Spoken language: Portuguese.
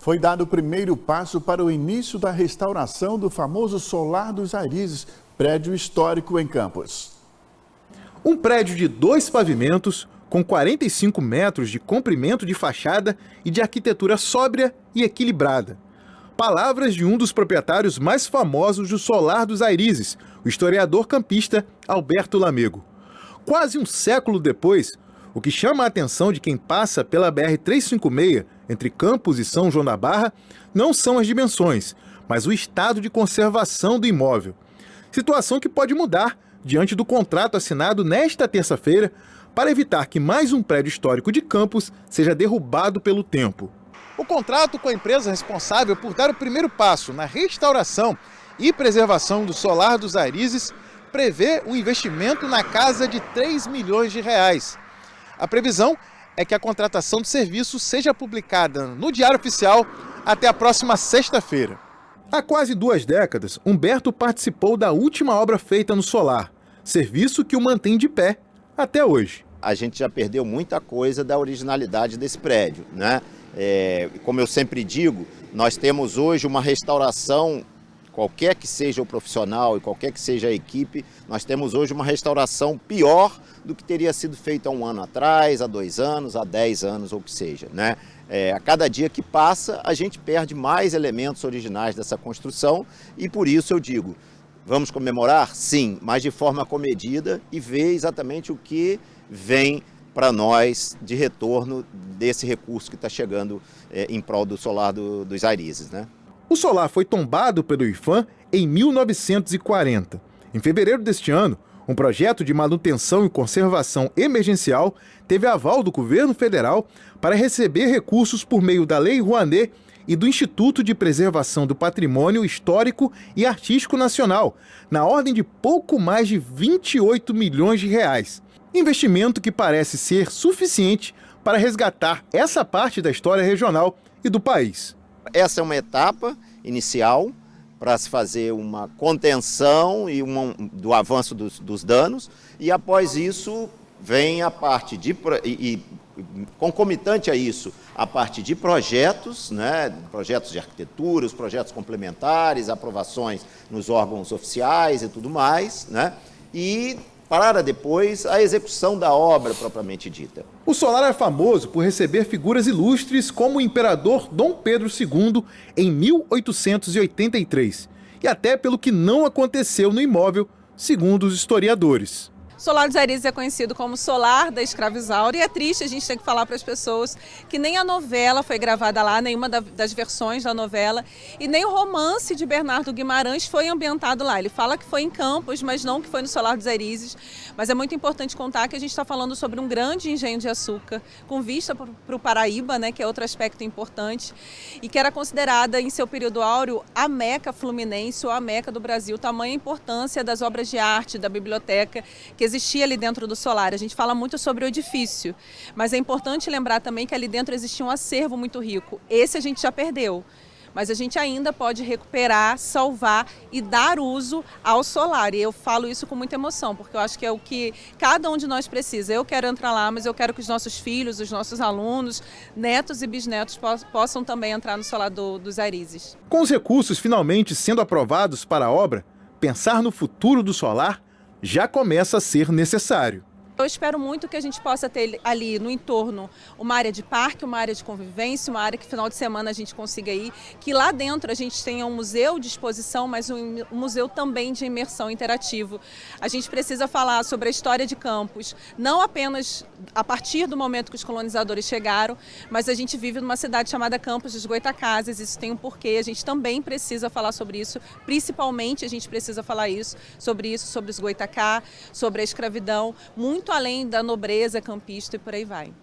Foi dado o primeiro passo para o início da restauração do famoso Solar dos Arizes, prédio histórico em Campos. Um prédio de 2 pavimentos, com 45 metros de comprimento de fachada e de arquitetura sóbria e equilibrada. Palavras de um dos proprietários mais famosos do Solar dos Arizes, o historiador campista Alberto Lamego. Quase um século depois, o que chama a atenção de quem passa pela BR-356, entre Campos e São João da Barra, não são as dimensões, mas o estado de conservação do imóvel. Situação que pode mudar diante do contrato assinado nesta terça-feira para evitar que mais um prédio histórico de Campos seja derrubado pelo tempo. O contrato com a empresa responsável por dar o primeiro passo na restauração e preservação do Solar dos Arizes prevê um investimento na casa de 3 milhões de reais. A previsão é que a contratação do serviço seja publicada no Diário Oficial até a próxima sexta-feira. Há quase 2 décadas, Humberto participou da última obra feita no solar, serviço que o mantém de pé até hoje. A gente já perdeu muita coisa da originalidade desse prédio, né? Como eu sempre digo, nós temos hoje uma restauração, qualquer que seja o profissional e qualquer que seja a equipe, nós temos hoje uma restauração pior do que teria sido feito há 1 ano atrás, há 2 anos, há 10 anos ou o que seja, né? A cada dia que passa, a gente perde mais elementos originais dessa construção e por isso eu digo, vamos comemorar? Sim, mas de forma comedida e ver exatamente o que vem para nós de retorno desse recurso que está chegando em prol do Solar dos Arizes, né? O solar foi tombado pelo IPHAN em 1940. Em fevereiro deste ano, um projeto de manutenção e conservação emergencial teve aval do governo federal para receber recursos por meio da Lei Rouanet e do Instituto de Preservação do Patrimônio Histórico e Artístico Nacional, na ordem de pouco mais de 28 milhões de reais. Investimento que parece ser suficiente para resgatar essa parte da história regional e do país. Essa é uma etapa inicial para se fazer uma contenção e do avanço dos danos e após isso vem a parte de concomitante a isso, a parte de projetos, né, projetos de arquitetura, os projetos complementares, aprovações nos órgãos oficiais e tudo mais, né, e para depois a execução da obra propriamente dita. O solar é famoso por receber figuras ilustres como o imperador Dom Pedro II em 1883, e até pelo que não aconteceu no imóvel, segundo os historiadores. Solar dos Arizes é conhecido como Solar da Escravizaura e é triste a gente ter que falar para as pessoas que nem a novela foi gravada lá, nenhuma das versões da novela e nem o romance de Bernardo Guimarães foi ambientado lá. Ele fala que foi em Campos, mas não que foi no Solar dos Arizes. Mas é muito importante contar que a gente está falando sobre um grande engenho de açúcar com vista para o Paraíba, né, que é outro aspecto importante e que era considerada em seu período áureo a Meca fluminense ou a Meca do Brasil, tamanha importância das obras de arte, da biblioteca que existia ali dentro do solar. A gente fala muito sobre o edifício, mas é importante lembrar também que ali dentro existia um acervo muito rico. Esse a gente já perdeu, mas a gente ainda pode recuperar, salvar e dar uso ao solar. E eu falo isso com muita emoção, porque eu acho que é o que cada um de nós precisa. Eu quero entrar lá, mas eu quero que os nossos filhos, os nossos alunos, netos e bisnetos possam também entrar no Solar dos Arizes. Com os recursos finalmente sendo aprovados para a obra, pensar no futuro do solar já começa a ser necessário. Eu espero muito que a gente possa ter ali no entorno uma área de parque, uma área de convivência, uma área que final de semana a gente consiga ir, que lá dentro a gente tenha um museu de exposição, mas um museu também de imersão interativo. A gente precisa falar sobre a história de Campos, não apenas a partir do momento que os colonizadores chegaram, mas a gente vive numa cidade chamada Campos dos Goitacazes, isso tem um porquê, a gente também precisa falar sobre isso, principalmente a gente precisa falar sobre os Goitacá, sobre a escravidão, muito além da nobreza campista e por aí vai.